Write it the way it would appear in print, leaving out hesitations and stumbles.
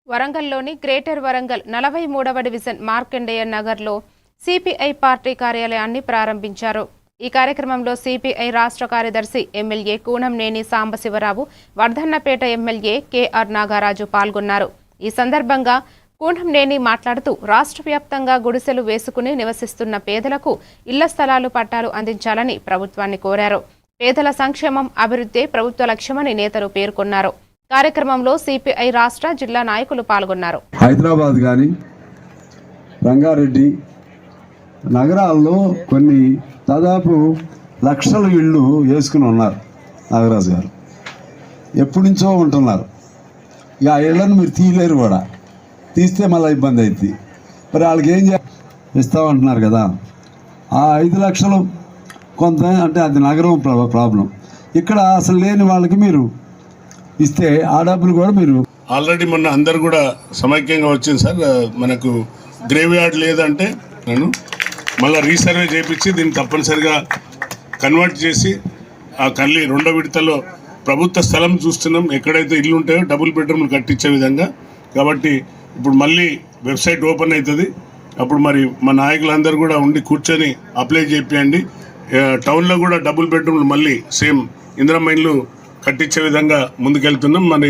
వరంగల్లోని greater Warangal 43వ division Markandeya నగర్లో CPI party కార్యాలయాన్ని ప్రారంభించారు. ఈ కార్యక్రమంలో సిపిఐ రాష్ట్ర కార్యదర్శి MLA Kunamneni Sambasivarao, Wardhannapet MLA KR Nagaraju పాల్గొన్నారు. ఈ సందర్భంగా కూనంనేని మాట్లాడుతూ రాష్ట్ర వ్యాప్తంగా గుడిసెలు వేసుకుని నివసిస్తున్న పేదలకు ఇళ్ల స్థలాలు పట్టాలు అందించాలని ప్రభుత్వాన్ని కోరారు. పేదల సంక్షేమం, అభివృద్ధి ప్రభుత్వ లక్ష్యమని నేతలు పేర్కొన్నారు. కార్యక్రమంలో సిపిఐ రాష్ట్ర, జిల్లా నాయకులు పాల్గొన్నారు. హైదరాబాద్ కానీ రంగారెడ్డి నగరాల్లో కొన్ని దాదాపు లక్షల ఇళ్ళు వేసుకుని ఉన్నారు. నాగరాజు గారు ఎప్పటి నుంచో ఉంటున్నారు. ఇక ఆ ఇళ్లను మీరు తీయలేరు కూడా, తీస్తే మళ్ళీ ఇబ్బంది అవుతుంది. మరి వాళ్ళకి ఏం ఇస్తామంటున్నారు కదా, ఆ 5 లక్షలు కొంత అంటే అది నగరం ప్రాబ్లం. ఇక్కడ అసలు లేని వాళ్ళకి మీరు ఇస్తే ఆ డబ్బులు కూడా మీరు ఆల్రెడీ మొన్న అందరు కూడా సమైక్యంగా వచ్చింది సార్. మనకు గ్రేవ్ యార్డ్ లేదంటే నేను మళ్ళీ రీసర్వే చేయించి దీన్ని తప్పనిసరిగా కన్వర్ట్ చేసి ఆ కల్లి 2వ విడతలో ప్రభుత్వ స్థలం చూస్తున్నాం. ఎక్కడైతే ఇల్లు ఉంటాయో డబుల్ బెడ్రూమ్లు కట్టించే విధంగా. కాబట్టి ఇప్పుడు మళ్ళీ వెబ్సైట్ ఓపెన్ అవుతుంది. అప్పుడు మరి మా నాయకులందరూ కూడా ఉండి కూర్చొని అప్లై చేయండి. టౌన్లో కూడా డబుల్ బెడ్రూమ్లు మళ్ళీ సేమ్ ఇందిరమ్మ ఇల్లు కట్టించే విధంగా ముందుకెళ్తున్నాం. మరి